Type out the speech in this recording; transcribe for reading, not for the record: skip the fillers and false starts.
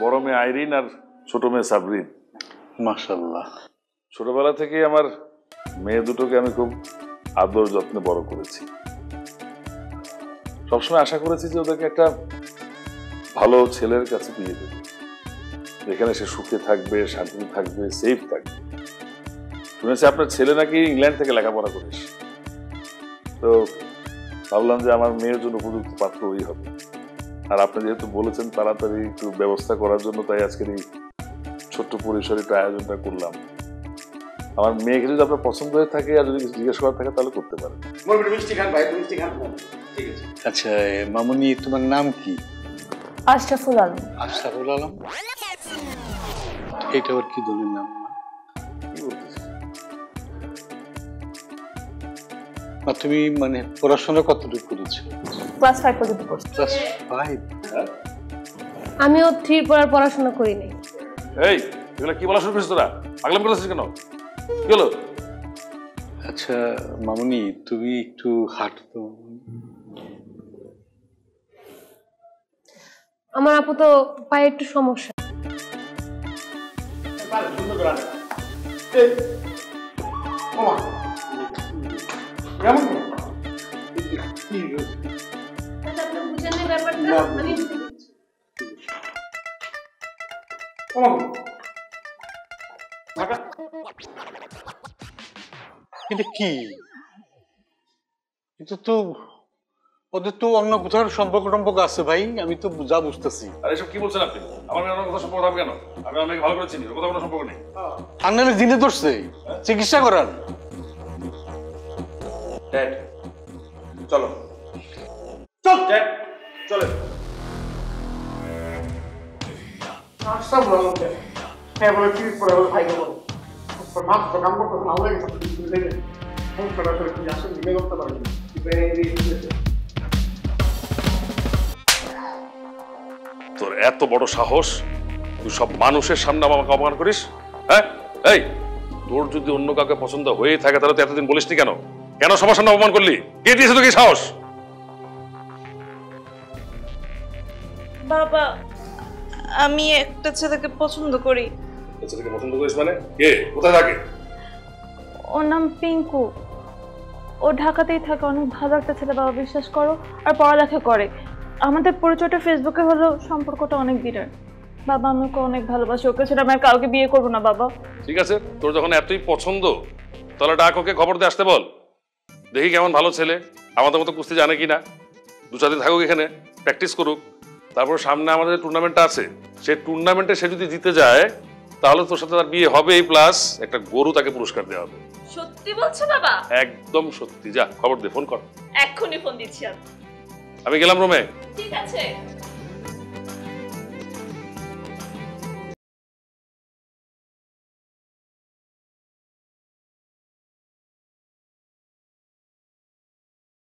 বড় মেয়ে আইরিন আর ছোট মেয়ে সাবরিন। মাশাআল্লাহ। ছোটবেলা থেকে আমার মেয়ে দুটোকে আমি খুব আদর যত্নে বড় করেছি। সবসময় আশা করেছি যে ওদেরকে একটা ভালো ছেলের কাছে দিয়ে দেবে, যেখানে সে সুখে থাকবে, শান্তিতে থাকবে, সেফ থাকবে। শুনেছি আপনার ছেলে নাকি ইংল্যান্ড থেকে লেখাপড়া করিস, তো ভাবলাম যে আমার মেয়ের জন্য উপযুক্ত পাত্র ওই হবে। আর আপনি যেহেতু বলেছেন তাড়াতাড়ি একটু ব্যবস্থা করার জন্য, তাই আজকের এই ছোট্ট পরিসরে একটু আয়োজনটা করলাম। আমার মেয়েকে যদি আপনার পছন্দ হয়ে থাকে আর যদি কিছু জিজ্ঞেস করার থাকে তাহলে করতে পারেন। আচ্ছা মামুনি, তোমার নাম কি? আশরাফুল আলম। আশরাফুল আলম? এটা আবার কি দলের নাম? তুমি মানে পড়াশোনা কতটুকু করেছো? ক্লাস 5 পর্যন্ত পড়ছি। ক্লাস 5? আমিও 3 পড়ার পড়াশোনা করি নাই। এই এগুলা কি বলা শুরু করেছিস তোরা? পাগলামি করতেছিস কেন? কি হলো? আচ্ছা মামুনি, তুমি একটু হাঁটো তো। আমার আপু তো পায়ে একটু সমস্যা। এটা কি? এটা তো ওদের তো অন্য কোথাও সম্পর্ক আছে ভাই, আমি তো যা বুঝতেছি। আর এসব কি বলছেন আপনি? আমার মেয়ের কথা সম্পর্ক হবে কেন? আমি আমার মেয়েকে ভালো করে চিনি, ওর কথা কোনো সম্পর্ক নেই। আন্নালে দিনে ধরছে, চিকিৎসা করান। ড্যাড চলো, চল ড্যাড চলে। সব বলতে হ্যাঁ বলে কি করে বলে ভাই বলো তোর মা তো কাম করতে না হয়ে গেছে দেখে ফোন করা করে কি আসলে দিলে করতে পারবে তোর এত বড় সাহস, তুই সব মানুষের সামনে আমাকে অপমান করিস? হ্যাঁ, এই তোর যদি অন্য কাউকে পছন্দ হয়ে থাকে তাহলে তুই এতদিন বলিসনি কেন? কেন সবার সামনে অপমান করলি? কে দিয়েছে তোকে সাহস? বাবা, আমি একটা ছেলেকে পছন্দ করি। ছেলেকে পছন্দ করিস মানে? কে? কোথায় থাকে? ওর নাম পিঙ্কু। ও ঢাকাতেই থাকে, অনেক ভালো একটা ছেলে বাবা, বিশ্বাস করো, আর পড়ালেখা করে। আমাদের পরিচয়টা ফেসবুকে হলো, সম্পর্কটা অনেক দিনের। বাবা আমি ওকে অনেক ভালোবাসি, ওকে ছেড়ে আমি কাউকে বিয়ে করবো না বাবা। ঠিক আছে, তোর যখন এতই পছন্দ তাহলে ডাক ওকে, খবর দিয়ে আসতে বল। দেখি কেমন ভালো ছেলে, আমাদের মতো কুস্তি জানে কিনা। 2-4 দিন থাকুক এখানে, প্র্যাকটিস করুক। তারপর সামনে আমাদের টুর্নামেন্টটা আছে, সেই টুর্নামেন্টে সে যদি জিতে যায় তাহলে তোর সাথে তার বিয়ে হবেই, প্লাস একটা গরু তাকে পুরস্কার দেওয়া হবে। সত্যি বলছো বাবা? একদম সত্যি। যা খবর দে, ফোন কর। এক্ষুনি ফোন দিচ্ছি। আমি গেলাম রুমে। ঠিক আছে।